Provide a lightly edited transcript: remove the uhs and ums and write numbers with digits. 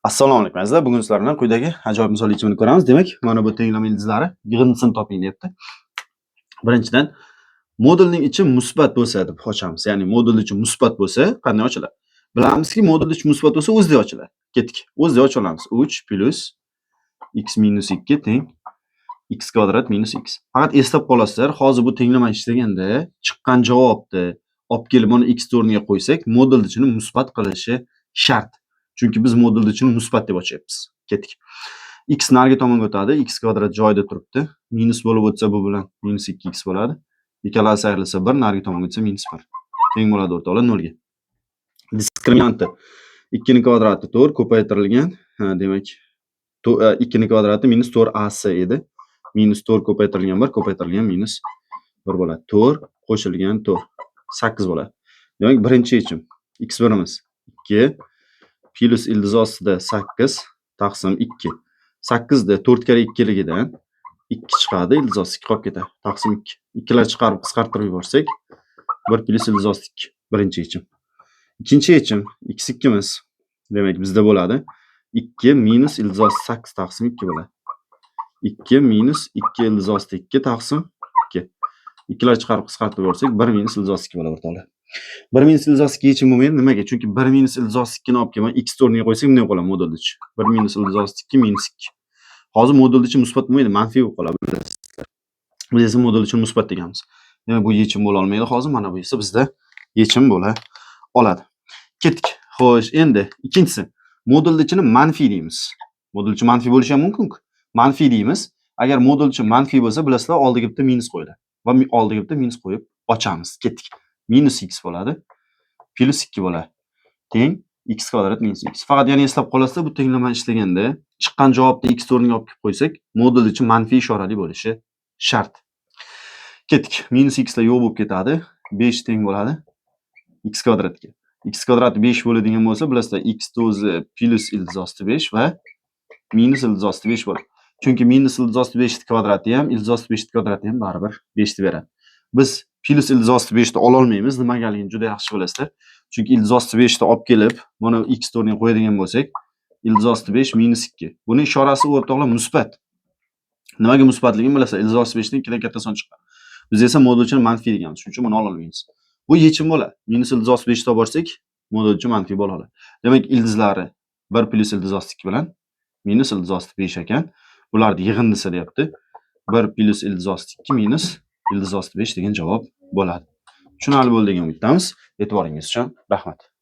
Assalomu alaykum azizlar. Bugun sizlar bilan quyidagi ajoyib misol yechimini ko'ramiz. Demak, mana bu tenglama ildizlari yig'indisini toping deyapti. Birinchidan, modulning ichi musbat bo'lsa deb ochamiz. Ya'ni modul ichi musbat bo'lsa, qanday ochiladi? Bilamizki, modul ichi musbat bo'lsa o'zida ochiladi. Ketdik. O'zida ocha olamiz. 3 plus x minus 2 teng x kvadrat minus x. Faqat eslab qolasizlar, hozir bu tenglamani ishlaganda chiqqan javobni olib kelib uni x o'rniga qo'ysak, modul ichini musbat qilishi shart. Chunki biz modul ichini musbat deb ochyapmiz. Ketdik. X narigi tomonga o'tadi. X kvadrat joyida turibdi. Minus bo'lib o'tsa bu bilan minus 2x bo'ladi. Ikkalasi ayrilsa 1, narigi tomonga o'tsa minus 1. Teng bo'ladi o'rtoqlar 0 ga. Diskriminanti 2 ning kvadrati 4 ko'paytirilgan. Demak, 2 ning kvadrati minus 4ac edi. Minus 4 ko'paytirilgan 1 ko'paytirilgan minus 1 bo'ladi. 4 qo'shilgan 4 8 bo'ladi. Demak, birinchi yechim x birimiz 2 plus ildiz ostida 8 taqsim 2. 8 da 4 kare 2 ligidan 2 chiqadi, ildiz osti 2 qolib ketadi. Taqsim 2. 2 lar chiqarib qisqartirib yuborsak 1 plus ildiz osti 2. Birinchi yechim. Ikkinchi yechim x2 miz. Demak, bizda bo'ladi 2 minus ildiz osti 8 taqsim 2 bo'ladi. 2 minus 2 ildiz osti 2 taqsim 2. 2 lar chiqarib qisqartirib yuborsak 1 minus ildiz osti 2 bo'ladi o'rtoqlar. 1 minus ildiz osti 2 yechim bo'lmaydi. Nimaga? Chunki 1 minus ildiz osti 2 ni olib kelib x o'rniga qo'ysak bunday qoladi modul ichi. 1 minus ildiz osti 2 minus 2. Hozir modul ichi musbat bo'lmaydi, manfiy bo'lib qoladi. Biz esa modul ichini musbat deganmiz. Demak, bu yechim bo'la olmaydi. Hozir mana bu esa bizda yechim bo'la oladi. Ketdik. Xo'sh, endi ikkinchisi. Modul ichini manfiy deymiz. Modul ichi manfiy bo'lishi ham mumkin-ku. Manfiy deymiz. Agar modul ichi manfiy bo'lsa, bilasizlar, oldiga bitta minus qo'yiladi. Va oldiga bitta minus qo'yib ochamiz. Ketdik. Minus x bo'ladi. Plus 2 bo'ladi. Teng x kvadrat minus x. Faqat yana eslab qolasizlar, bu tenglamani ishlaganda chiqqan javobni x o'rniga olib qo'ysak, modul ichi manfiy ishorali bo'lishi shart. Ketdik. Minus x lar yo'q bo'lib ketadi. 5 teng bo'ladi x kvadratga. X kvadrat 5 bo'ladigan bo'lsa, bilasizlar, x o'zi plus ildiz osti 5 va minus ildiz osti 5 bo'ladi. Chunki minus ildiz osti 5 kvadrati ham, ildiz osti 5 kvadrati ham baribir 5 ni beradi. Biz plus ildiz osti 5 ni ola olmaymiz. Nimagaligini juda yaxshi bilasizlar. Chunki ildiz osti 5 ni olib kelib, mana x o'rniga qo'yadigan bo'lsak, ildiz osti 5 minus 2. Buni ishorasi o'rtoqlar musbat. Nimaga musbatligini bilasizlar. Ildiz osti 5 dan 2 dan katta son chiqqan. Biz esa modul ichini manfiy deganmiz. Shuning uchun buni ola olmaymiz. Bu yechim bo'ladi. Minus ildiz osti 5 ni olib borsak, modul ichi manfiy bo'la oladi. Demak, ildizlari 1 plus ildiz osti 2 bilan minus ildiz osti 5 ekan. Bularni yig'indisi deyapti. 1 plus ildiz osti 2 minus ildiz osti 5 degan javob bo'ladi. Tushunarli bo'ldi degan umiddamiz. E'tiboringiz uchun rahmat.